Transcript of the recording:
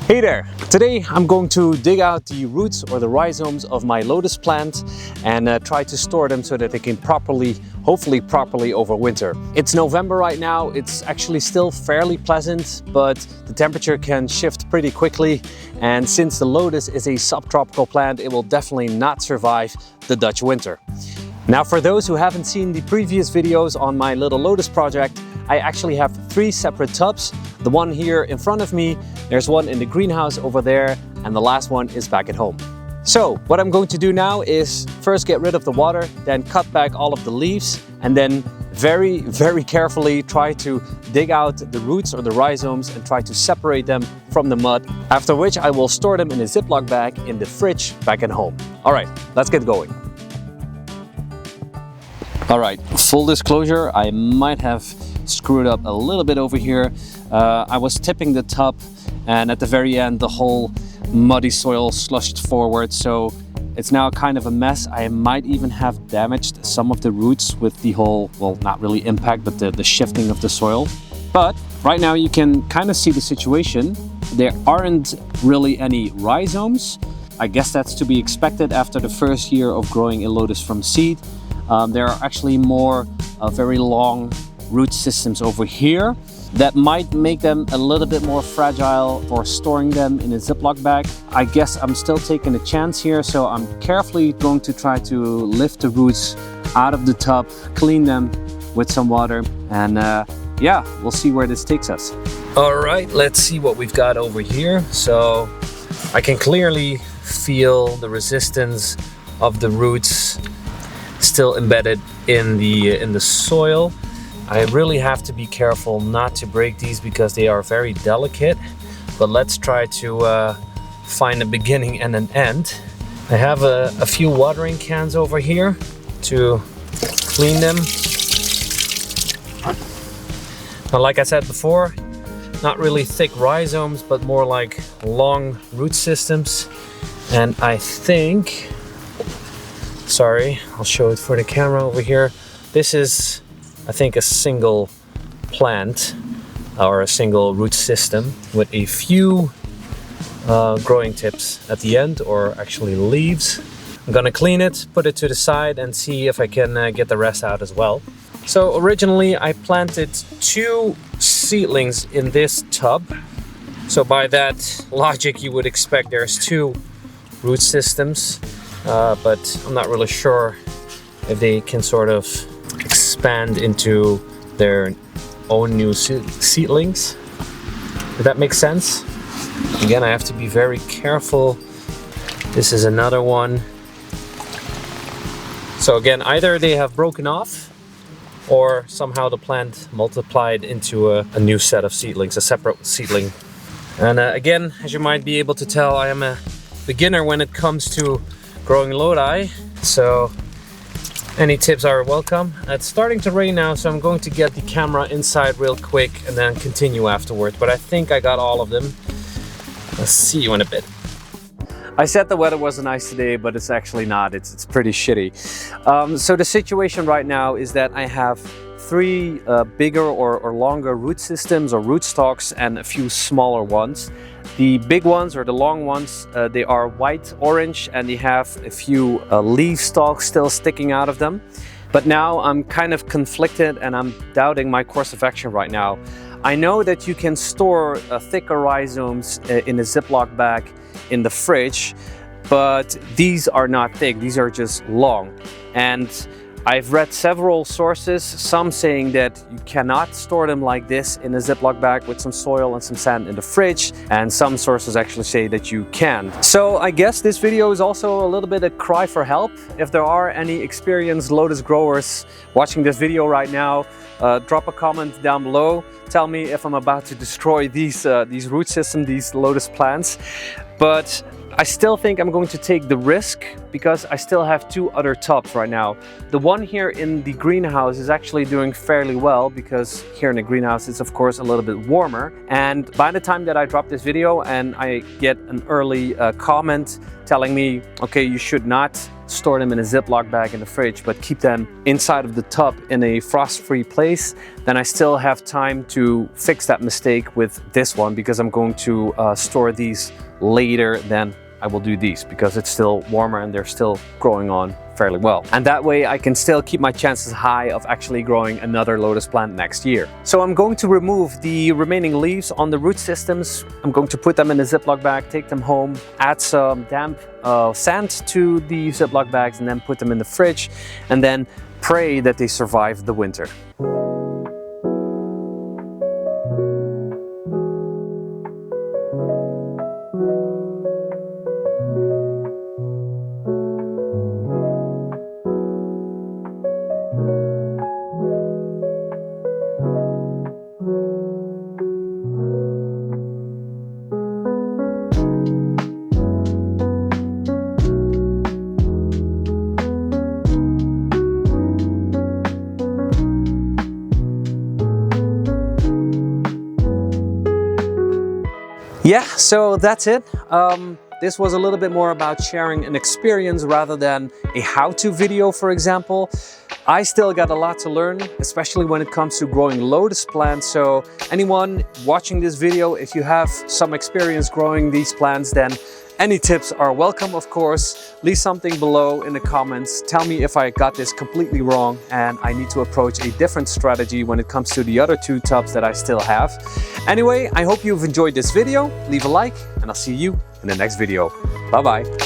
Hey there! Today I'm going to dig out the roots or the rhizomes of my lotus plant and try to store them so that they can hopefully properly overwinter. It's November right now. It's actually still fairly pleasant, but the temperature can shift pretty quickly, and since the lotus is a subtropical plant, it will definitely not survive the Dutch winter. Now, for those who haven't seen the previous videos on my little lotus project, I actually have 3 separate tubs. The one here in front of me, there's one in the greenhouse over there, and the last one is back at home. So what I'm going to do now is first get rid of the water, then cut back all of the leaves, and then very, very carefully try to dig out the roots or the rhizomes and try to separate them from the mud, after which I will store them in a Ziploc bag in the fridge back at home. All right, let's get going. All right, full disclosure, I might have screwed up a little bit over here. I was tipping the tub, and at the very end the whole muddy soil slushed forward, so it's now kind of a mess. I might even have damaged some of the roots with the whole, well, not really impact, but the shifting of the soil. But right now you can kind of see the situation. There aren't really any rhizomes. I guess that's to be expected after the first year of growing a lotus from seed. There are actually more very long root systems over here that might make them a little bit more fragile for storing them in a Ziploc bag. I guess I'm still taking a chance here, so I'm carefully going to try to lift the roots out of the tub, clean them with some water, and yeah, we'll see where this takes us. All right, let's see what we've got over here. So I can clearly feel the resistance of the roots still embedded in the soil. I really have to be careful not to break these because they are very delicate, but let's try to find a beginning and an end. I have a few watering cans over here to clean them. Now, like I said before, not really thick rhizomes, but more like long root systems. And I think, sorry, I'll show it for the camera over here. This is, I think, a single plant or a single root system with a few growing tips at the end, or actually leaves. I'm gonna clean it, put it to the side, and see if I can get the rest out as well. So originally I planted 2 seedlings in this tub. So by that logic you would expect there's 2 root systems, but I'm not really sure if they can sort of expand into their own new seedlings. Does that make sense? Again, I have to be very careful. This is another one. So again, either they have broken off or somehow the plant multiplied into a new set of seedlings, a separate seedling. And again, as you might be able to tell, I am a beginner when it comes to growing lodi, so any tips are welcome. It's starting to rain now, so I'm going to get the camera inside real quick and then continue afterwards, but I think I got all of them. I'll see you in a bit. I said the weather was nice today, but it's actually not. It's pretty shitty. So the situation right now is that I have 3 bigger or longer root systems or root stalks and a few smaller ones. The big ones, or the long ones, they are white-orange, and they have a few leaf stalks still sticking out of them. But now I'm kind of conflicted and I'm doubting my course of action right now. I know that you can store thicker rhizomes in a Ziploc bag in the fridge, but these are not thick, these are just long. And I've read several sources, some saying that you cannot store them like this in a Ziploc bag with some soil and some sand in the fridge, and some sources actually say that you can. So I guess this video is also a little bit a cry for help. If there are any experienced lotus growers watching this video right now, drop a comment down below. Tell me if I'm about to destroy these root systems, these lotus plants. But I still think I'm going to take the risk because I still have 2 other tubs right now. The one here in the greenhouse is actually doing fairly well because here in the greenhouse it's of course a little bit warmer. And by the time that I drop this video and I get an early comment telling me, okay, you should not store them in a Ziploc bag in the fridge, but keep them inside of the tub in a frost-free place, then I still have time to fix that mistake with this one, because I'm going to store these later than I will do these, because it's still warmer and they're still growing on fairly well. And that way I can still keep my chances high of actually growing another lotus plant next year. So I'm going to remove the remaining leaves on the root systems. I'm going to put them in a Ziploc bag, take them home, add some damp sand to the Ziploc bags, and then put them in the fridge, and then pray that they survive the winter. Yeah, so that's it. This was a little bit more about sharing an experience rather than a how-to video, for example. I still got a lot to learn, especially when it comes to growing lotus plants. So anyone watching this video, if you have some experience growing these plants, then any tips are welcome, of course. Leave something below in the comments. Tell me if I got this completely wrong and I need to approach a different strategy when it comes to the other 2 tubs that I still have. Anyway, I hope you've enjoyed this video. Leave a like and I'll see you in the next video. Bye bye.